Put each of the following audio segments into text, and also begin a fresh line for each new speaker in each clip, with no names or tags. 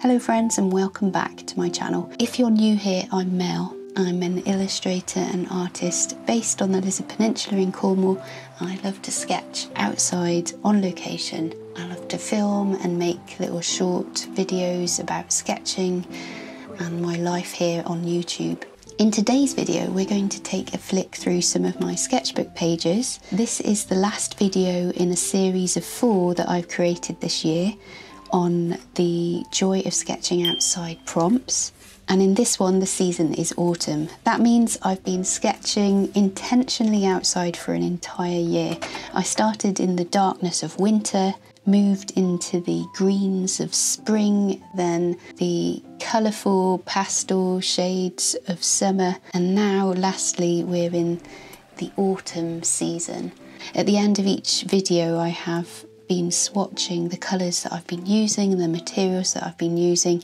Hello friends and welcome back to my channel. If you're new here, I'm Mel. I'm an illustrator and artist based on the Lizard Peninsula in Cornwall. I love to sketch outside on location. I love to film and make little short videos about sketching and my life here on YouTube. In today's video, we're going to take a flick through some of my sketchbook pages. This is the last video in a series of 4 that I've created this year on the joy of sketching outside prompts. And in this one, the season is autumn. That means I've been sketching intentionally outside for an entire year. I started in the darkness of winter, moved into the greens of spring, then the colourful pastel shades of summer, and now lastly we're in the autumn season. At the end of each video I have been swatching the colours that I've been using and the materials that I've been using,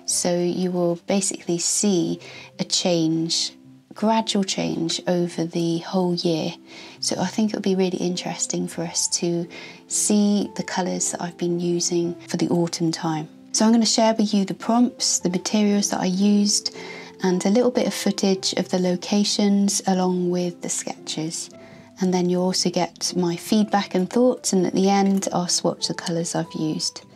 so you will basically see a change, gradual change over the whole year. So I think it'll be really interesting for us to see the colours that I've been using for the autumn time. So I'm going to share with you the prompts, the materials that I used, and a little bit of footage of the locations along with the sketches. And then you'll also get my feedback and thoughts, and at the end I'll swatch the colours I've used.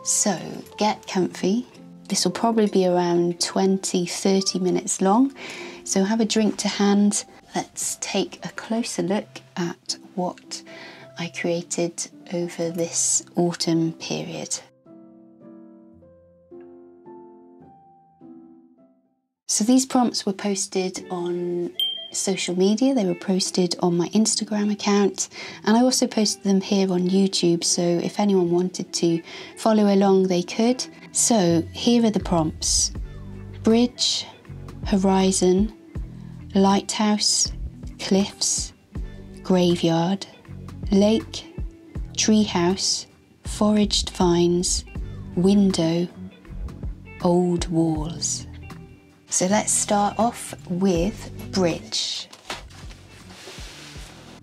So get comfy. This will probably be around 20-30 minutes long, so have a drink to hand. Let's take a closer look at what I created over this autumn period. So these prompts were posted on social media. They were posted on my Instagram account, and I also posted them here on YouTube, so if anyone wanted to follow along they could. So here are the prompts: bridge, horizon, lighthouse, cliffs, graveyard, lake, treehouse, foraged vines, window, old walls. So let's start off with bridge.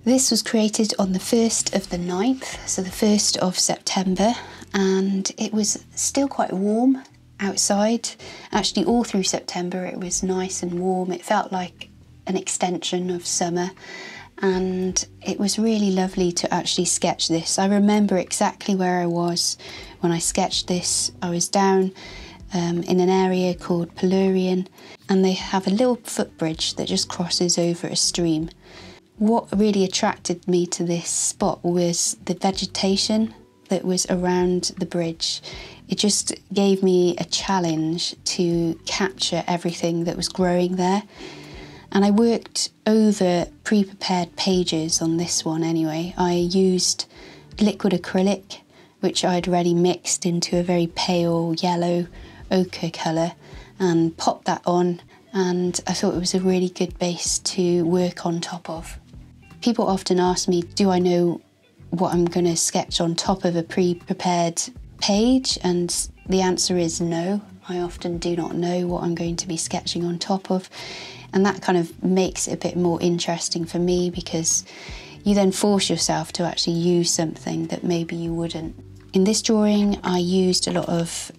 This was created on the 1st of the 9th, so the 1st of September, and it was still quite warm outside. Actually, all through September it was nice and warm. It felt like an extension of summer, and it was really lovely to actually sketch this. I remember exactly where I was when I sketched this. I was down in an area called Pelurian, and they have a little footbridge that just crosses over a stream. What really attracted me to this spot was the vegetation that was around the bridge. It just gave me a challenge to capture everything that was growing there. And I worked over pre-prepared pages on this one anyway. I used liquid acrylic, which I'd already mixed into a very pale yellow ochre colour, and popped that on, and I thought it was a really good base to work on top of. People often ask me, do I know what I'm going to sketch on top of a pre-prepared page? And the answer is no. I often do not know what I'm going to be sketching on top of, and that kind of makes it a bit more interesting for me, because you then force yourself to actually use something that maybe you wouldn't. In this drawing I used a lot of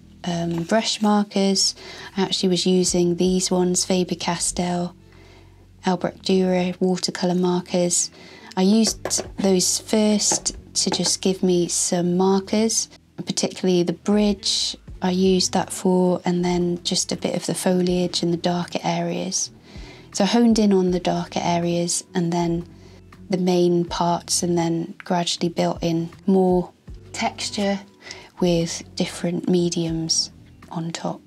brush markers. I actually was using these ones, Faber-Castell, Albrecht Dürer watercolour markers. I used those first to just give me some markers, particularly the bridge I used that for, and then just a bit of the foliage in the darker areas. So I honed in on the darker areas and then the main parts, and then gradually built in more texture with different mediums on top.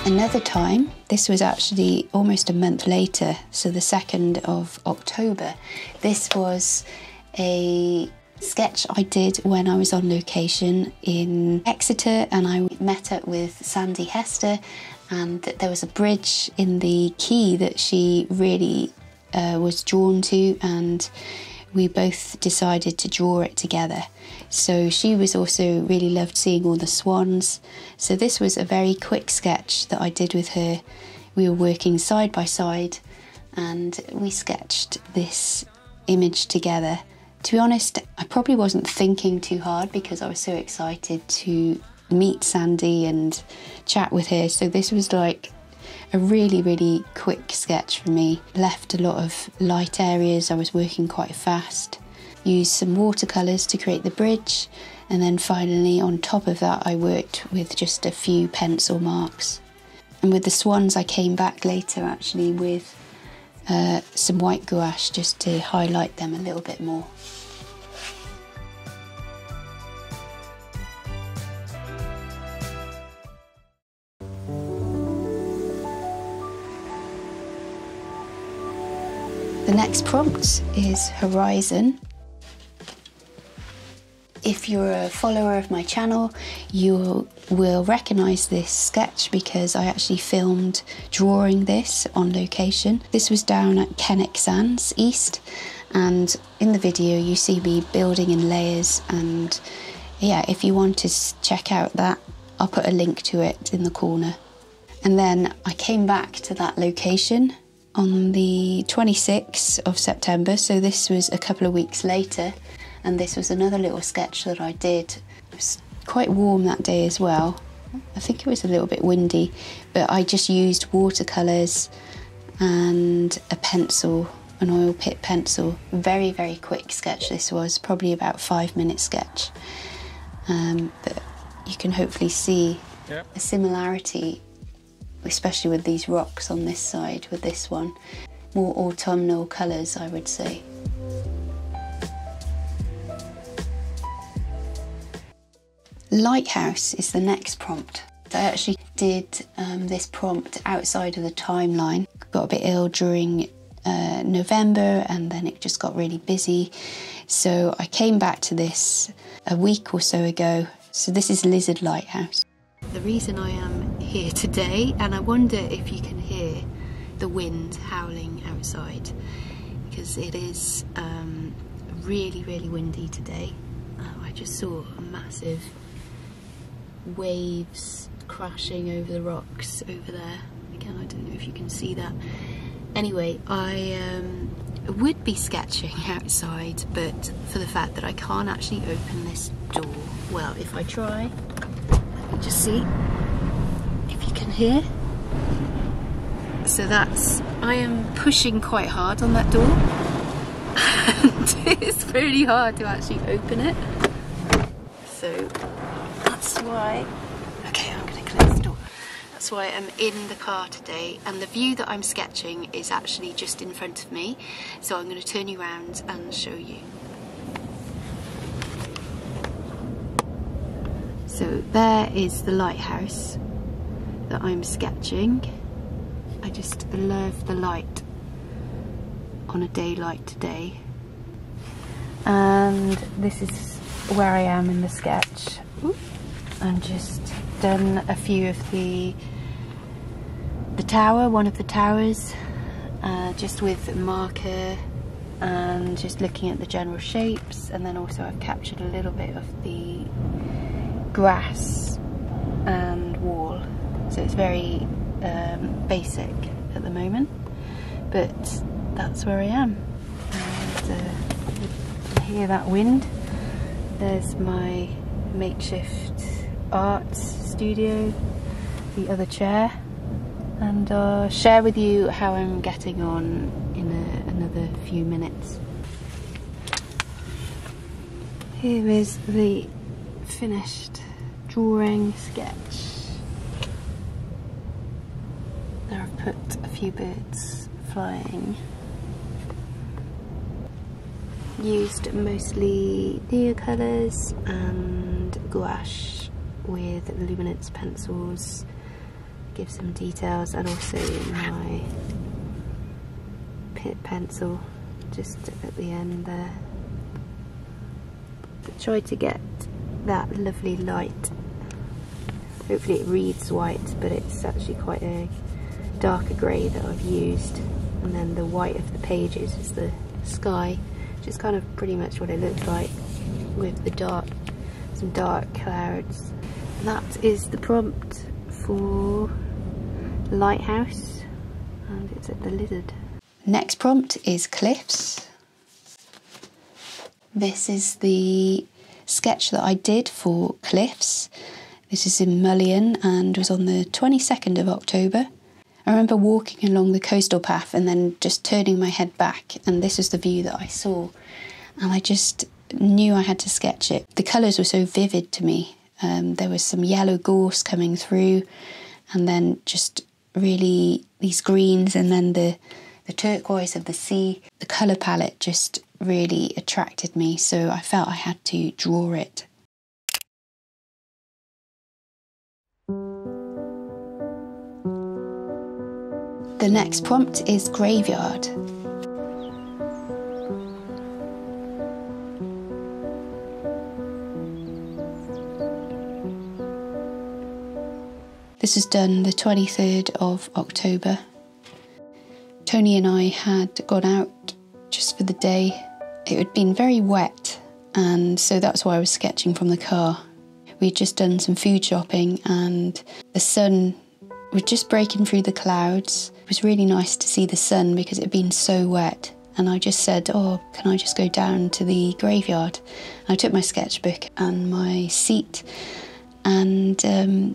Another time, this was actually almost a month later, so the 2nd of October, this was a sketch I did when I was on location in Exeter, and I met up with Sandy Hester, and there was a bridge in the quay that she really was drawn to, and we both decided to draw it together. So she was also really loved seeing all the swans. So this was a very quick sketch that I did with her. We were working side by side, and we sketched this image together. To be honest, I probably wasn't thinking too hard because I was so excited to meet Sandy and chat with her, so this was like a really quick sketch for me. Left a lot of light areas, I was working quite fast. Used some watercolours to create the bridge, and then finally on top of that I worked with just a few pencil marks. And with the swans I came back later actually with some white gouache just to highlight them a little bit more. The next prompt is Horizon. If you're a follower of my channel, you will recognise this sketch because I actually filmed drawing this on location. This was down at Kenwick Sands East, and in the video you see me building in layers, and yeah, if you want to check out that, I'll put a link to it in the corner. And then I came back to that location on the 26th of September, so this was a couple of weeks later, and this was another little sketch that I did. It was quite warm that day as well. I think it was a little bit windy, but I just used watercolours and a pencil, an oil pit pencil. Very quick sketch this was, probably about 5-minute sketch. But you can hopefully see a similarity, especially with these rocks on this side with this one. More autumnal colours, I would say. Lighthouse is the next prompt. I actually did this prompt outside of the timeline. Got a bit ill during November, and then it just got really busy. So I came back to this a week or so ago. So this is Lizard Lighthouse. The reason I am here today, and I wonder if you can hear the wind howling outside, because it is really windy today. I just saw a massive waves crashing over the rocks over there. Again, I don't know if you can see that. Anyway, I would be sketching outside, but for the fact that I can't actually open this door, well, if I try, let me just see if you can hear. So that's, I am pushing quite hard on that door, and it's really hard to actually open it. So that's why, okay, I'm going to close the door. That's why I'm in the car today, and the view that I'm sketching is actually just in front of me. So I'm going to turn you around and show you. So there is the lighthouse that I'm sketching. I just love the light on a day like today. And this is where I am in the sketch. I've just done a few of the tower, one of the towers, just with a marker and just looking at the general shapes, and then also I've captured a little bit of the grass and wall. So it's very basic at the moment, but that's where I am. And you can hear that wind. There's my makeshift art studio, the other chair, and I'll share with you how I'm getting on in another few minutes. Here is the finished drawing sketch. There I've put a few birds flying. Used mostly neocolours and gouache with luminance pencils, give some details, and also my pit pencil just at the end there. But try to get that lovely light. Hopefully it reads white, but it's actually quite a darker grey that I've used, and then the white of the pages is the sky, which is kind of pretty much what it looks like with the some dark clouds. That is the prompt for Lighthouse, and it's at the Lizard. Next prompt is cliffs. This is the sketch that I did for cliffs. This is in mullion and was on the 22nd of October. I remember walking along the coastal path and then just turning my head back, and this was the view that I saw. And I just knew I had to sketch it. The colours were so vivid to me. There was some yellow gorse coming through, and then just really these greens, and then the turquoise of the sea. The colour palette just really attracted me, so I felt I had to draw it. The next prompt is graveyard. This was done the 23rd of October. Tony and I had gone out just for the day. It had been very wet, and so that's why I was sketching from the car. We'd just done some food shopping and the sun was just breaking through the clouds. It was really nice to see the sun because it had been so wet. And I just said, oh, can I just go down to the graveyard? And I took my sketchbook and my seat, and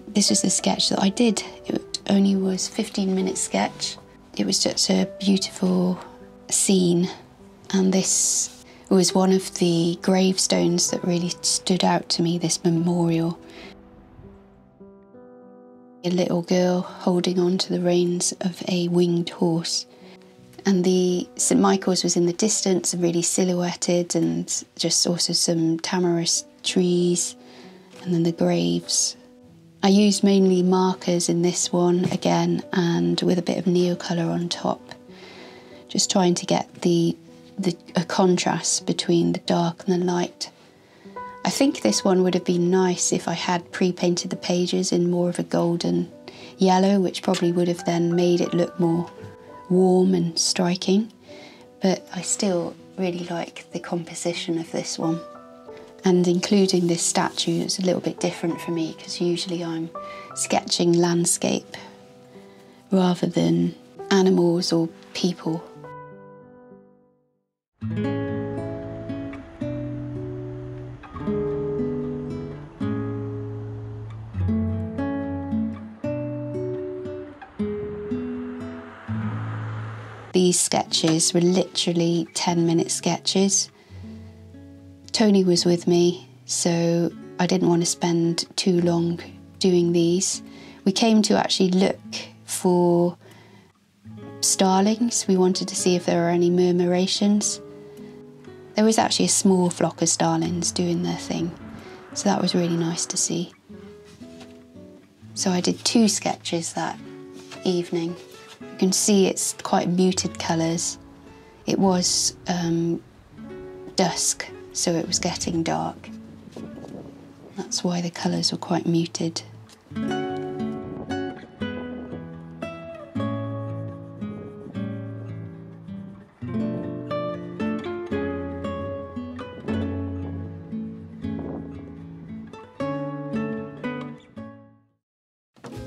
this was the sketch that I did. It only was a 15-minute sketch. It was just a beautiful scene, and this was one of the gravestones that really stood out to me, this memorial. A little girl holding on to the reins of a winged horse. And the St Michael's was in the distance, really silhouetted, and just also some tamarisk trees, and then the graves. I used mainly markers in this one again, and with a bit of neo-colour on top, just trying to get a contrast between the dark and the light. I think this one would have been nice if I had pre-painted the pages in more of a golden yellow, which probably would have then made it look more warm and striking. But I still really like the composition of this one. And including this statue is a little bit different for me, because usually I'm sketching landscape rather than animals or people. These sketches were literally 10-minute sketches. Tony was with me, so I didn't want to spend too long doing these. We came to actually look for starlings. We wanted to see if there were any murmurations. There was actually a small flock of starlings doing their thing, so that was really nice to see. So I did 2 sketches that evening. You can see it's quite muted colours. It was dusk, so it was getting dark. That's why the colours were quite muted.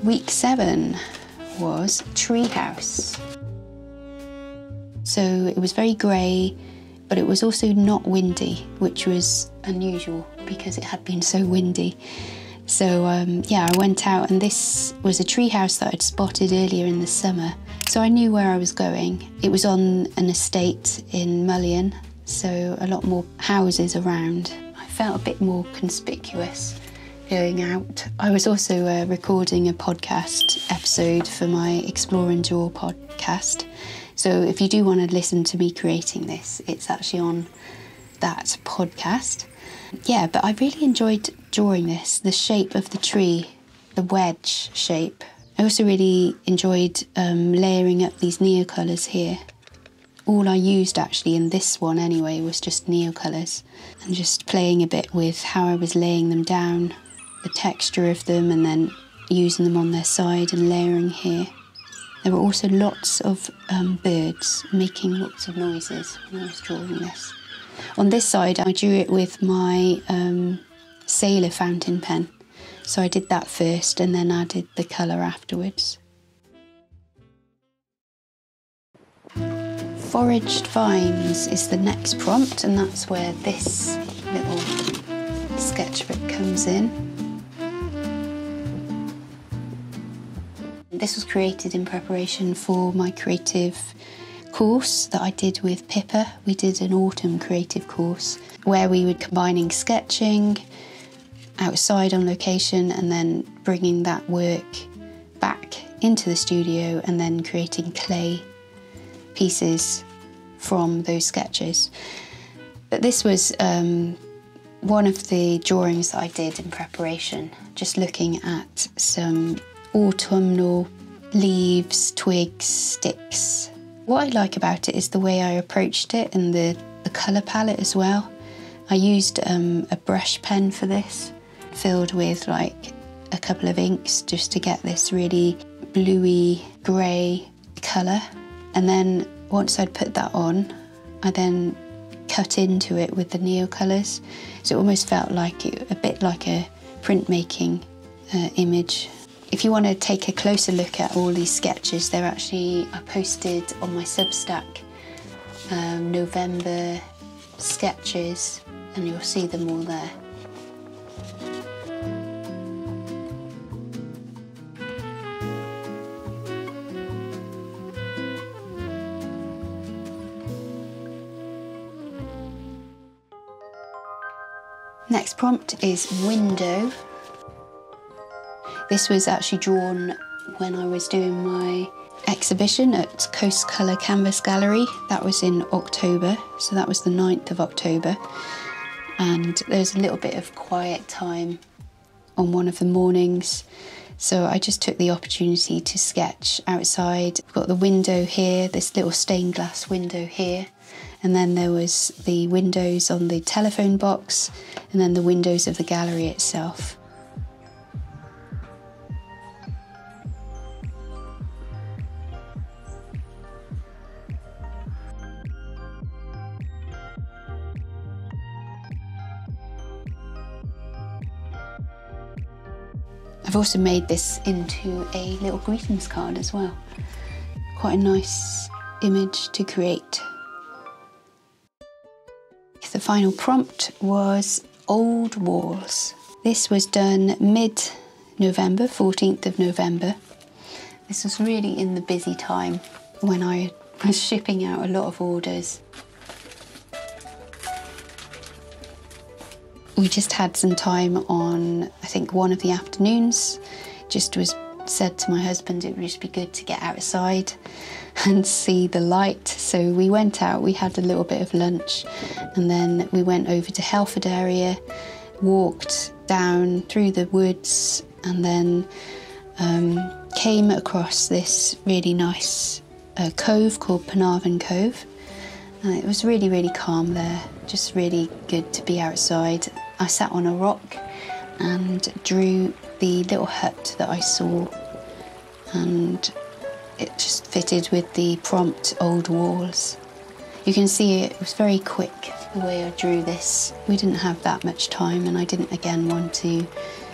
Week 7 was treehouse. So it was very grey, but it was also not windy, which was unusual because it had been so windy. So yeah, I went out, and this was a treehouse that I'd spotted earlier in the summer, so I knew where I was going. It was on an estate in Mullion, so a lot more houses around. I felt a bit more conspicuous going out. I was also recording a podcast episode for my Explore and Draw podcast. So if you do want to listen to me creating this, it's actually on that podcast. Yeah, but I really enjoyed drawing this, the shape of the tree, the wedge shape. I also really enjoyed layering up these neo-colours here. All I used actually in this one anyway was just neo-colours, and just playing a bit with how I was laying them down, the texture of them, and then using them on their side and layering here. There were also lots of birds making lots of noises when I was drawing this. On this side I drew it with my sailor fountain pen, so I did that first and then added the colour afterwards. Foraged Vines is the next prompt, and that's where this little sketchbook comes in. This was created in preparation for my creative course that I did with Pippa. We did an autumn creative course where we were combining sketching outside on location and then bringing that work back into the studio and then creating clay pieces from those sketches. But this was one of the drawings that I did in preparation, just looking at some autumnal leaves, twigs, sticks. What I like about it is the way I approached it and the colour palette as well. I used a brush pen for this, filled with like a couple of inks just to get this really bluey grey colour. And then once I'd put that on, I then cut into it with the neo colours. So it almost felt like a bit like a printmaking image. If you want to take a closer look at all these sketches, they're actually posted on my Substack, November sketches, and you'll see them all there. Next prompt is window. This was actually drawn when I was doing my exhibition at Coast Colour Canvas Gallery. That was in October, so that was the 9th of October. And there's a little bit of quiet time on one of the mornings, so I just took the opportunity to sketch outside. I've got the window here, this little stained glass window here, and then there was the windows on the telephone box, and then the windows of the gallery itself. I've also made this into a little greetings card as well. Quite a nice image to create. The final prompt was old walls. This was done mid-November, 14th of November. This was really in the busy time when I was shipping out a lot of orders. We just had some time on, I think, one of the afternoons. Just was said to my husband it would just be good to get outside and see the light. So we went out, we had a little bit of lunch, and then we went over to Helford area, walked down through the woods, and then came across this really nice cove called Penarvin Cove. And it was really, really calm there, just really good to be outside. I sat on a rock and drew the little hut that I saw, and it just fitted with the prompt old walls. You can see it was very quick the way I drew this. We didn't have that much time, and I didn't again want to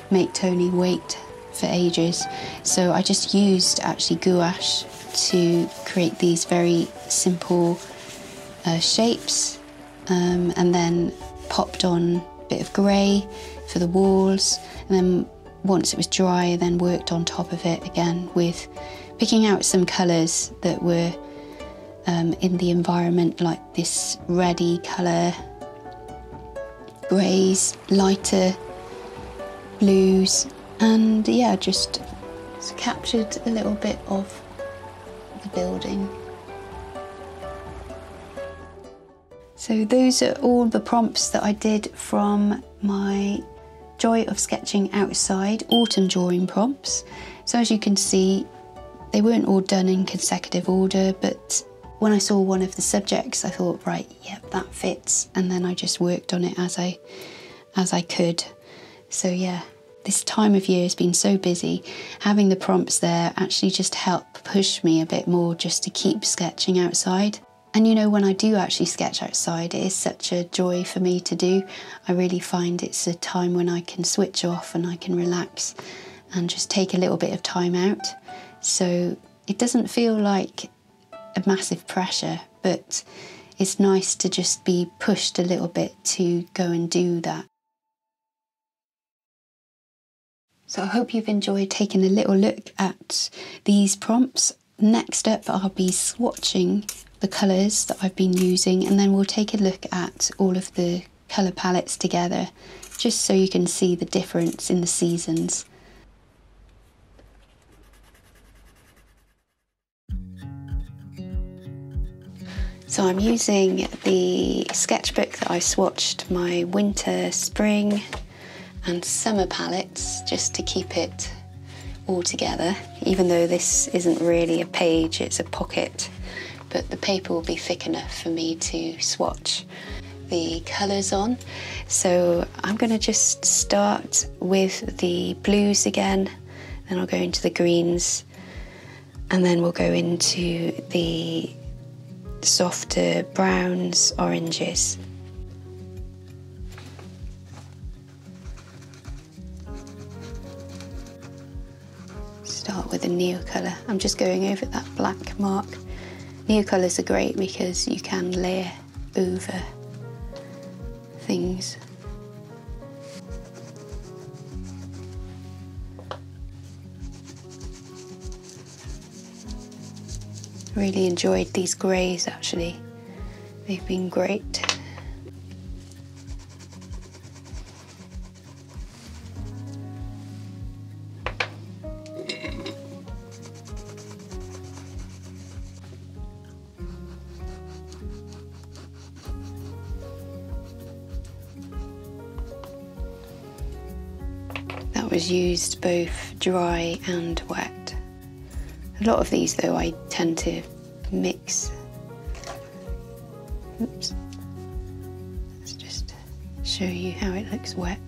make Tony wait for ages, so I just used actually gouache to create these very simple shapes, and then popped on a bit of grey for the walls, and then once it was dry I then worked on top of it again with picking out some colours that were in the environment, like this reddy colour, greys, lighter blues, and yeah, just captured a little bit of the building. So those are all the prompts that I did from my Joy of Sketching Outside autumn drawing prompts. So as you can see, they weren't all done in consecutive order, but when I saw one of the subjects I thought, right, yep, that fits, and then I just worked on it as I could. So yeah, this time of year has been so busy. Having the prompts there actually just helped push me a bit more just to keep sketching outside. And you know, when I do actually sketch outside, it is such a joy for me to do. I really find it's a time when I can switch off and I can relax and just take a little bit of time out. So it doesn't feel like a massive pressure, but it's nice to just be pushed a little bit to go and do that. So I hope you've enjoyed taking a little look at these prompts. Next up, I'll be swatching the colours that I've been using, and then we'll take a look at all of the colour palettes together, just so you can see the difference in the seasons. So I'm using the sketchbook that I swatched my winter, spring and summer palettes, just to keep it all together, even though this isn't really a page, it's a pocket, but the paper will be thick enough for me to swatch the colours on. So I'm going to just start with the blues again, then I'll go into the greens, and then we'll go into the softer browns, oranges. Start with a Neocolour. I'm just going over that black mark. Neocolours are great because you can layer over things. Really enjoyed these greys actually. They've been great. That was used both dry and wet. A lot of these though I tend to mix. Oops. Let's just show you how it looks wet.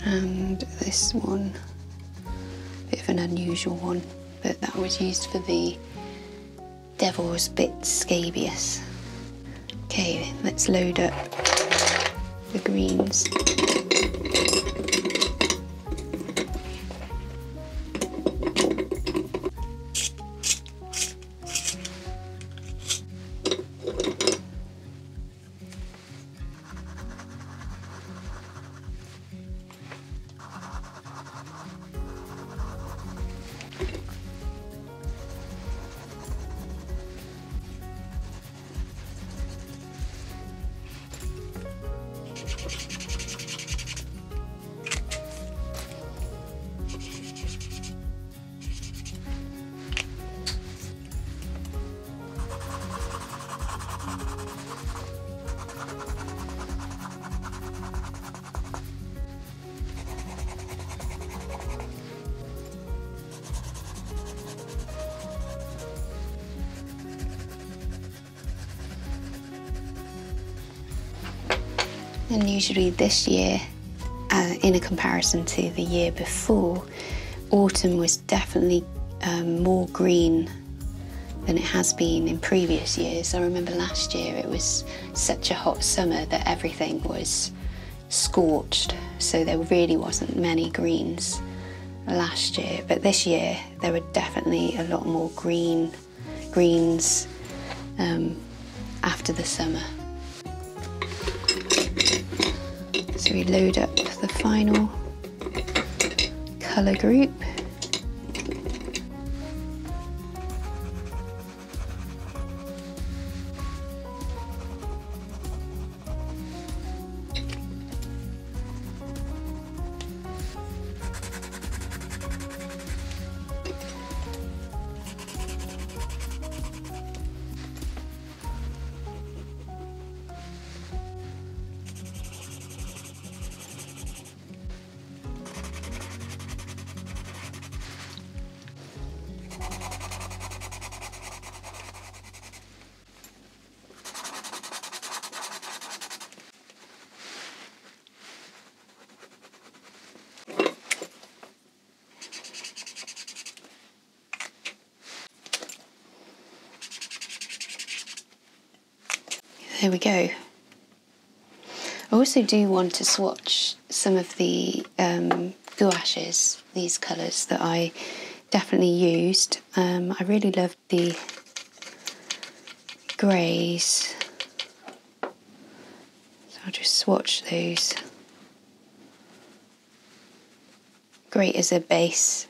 And this one, a bit of an unusual one, but that was used for the Devil's Bit Scabious. Okay, let's load up the greens. And usually this year, in a comparison to the year before, autumn was definitely more green than it has been in previous years. I remember last year it was such a hot summer that everything was scorched, so there really wasn't many greens last year. But this year there were definitely a lot more greens after the summer. So we load up the final colour group. there we go. I also do want to swatch some of the gouaches, these colours that I definitely used. I really loved the greys, so I'll just swatch those. Great as a base.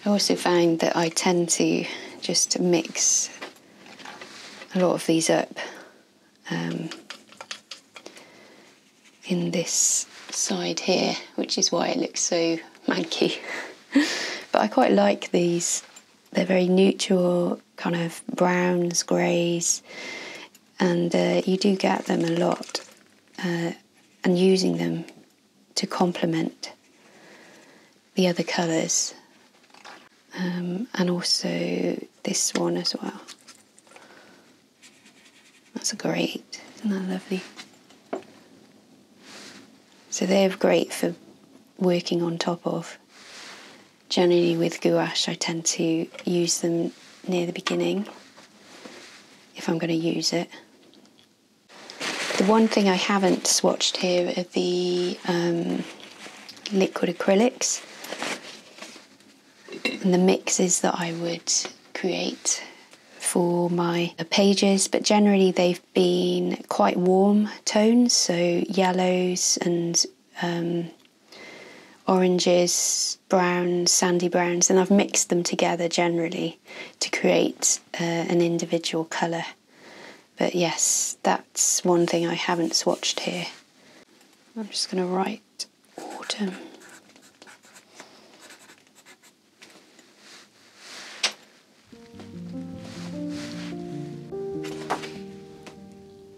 I also find that I tend to just mix a lot of these up in this side here, which is why it looks so manky. But I quite like these. They're very neutral, kind of browns, greys, and you do get them a lot, and using them to complement the other colours, and also this one as well. That's great, isn't that lovely? So they're great for working on top of. Generally with gouache I tend to use them near the beginning if I'm going to use it. The one thing I haven't swatched here are the liquid acrylics and the mixes that I would create for my pages, but generally they've been quite warm tones, so yellows and oranges, browns, sandy browns, and I've mixed them together generally to create an individual colour. But yes, that's one thing I haven't swatched here. I'm just going to write autumn.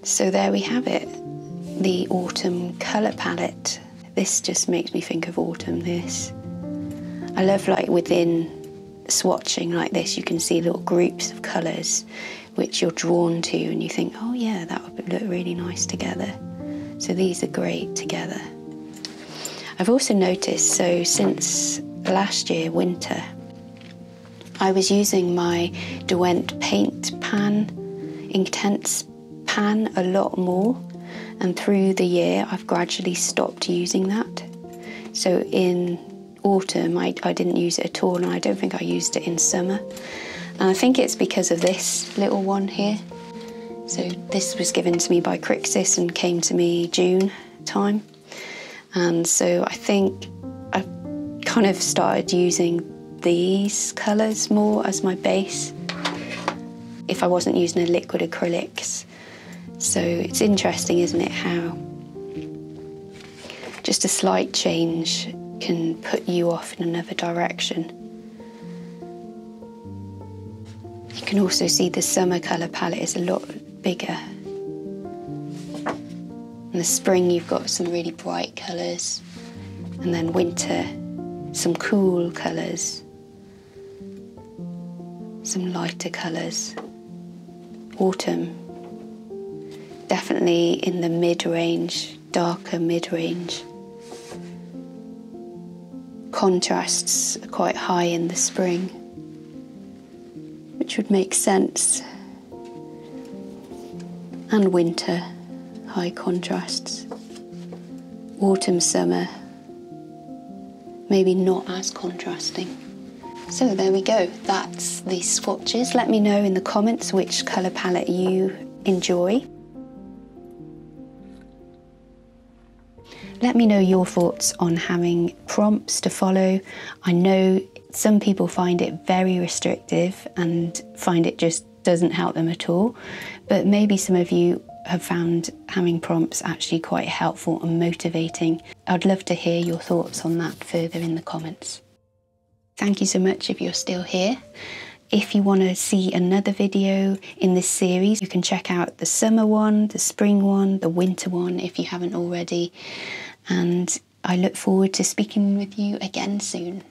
So there we have it, the autumn colour palette. This just makes me think of autumn, this. I love, like, within swatching like this, you can see little groups of colours which you're drawn to and you think, oh yeah, that would look really nice together. So these are great together. I've also noticed, so since last year, winter, I was using my Derwent paint pan, Inktense pan, a lot more, and through the year I've gradually stopped using that. So in autumn I didn't use it at all, and I don't think I used it in summer, and I think it's because of this little one here. So this was given to me by Crixus and came to me June time, and so I think I've kind of started using these colours more as my base if I wasn't using a liquid acrylics. So it's interesting, isn't it, how just a slight change can put you off in another direction. You can also see the summer colour palette is a lot bigger. In the spring you've got some really bright colours, and then winter some cool colours, some lighter colours. Autumn definitely in the mid-range, darker mid-range. Contrasts are quite high in the spring, which would make sense. And winter, high contrasts. Autumn, summer, maybe not as contrasting. So there we go, that's the swatches. Let me know in the comments which colour palette you enjoy. Let me know your thoughts on having prompts to follow. I know some people find it very restrictive and find it just doesn't help them at all, but maybe some of you have found having prompts actually quite helpful and motivating. I'd love to hear your thoughts on that further in the comments. Thank you so much if you're still here. If you want to see another video in this series, you can check out the summer one, the spring one, the winter one if you haven't already. And I look forward to speaking with you again soon.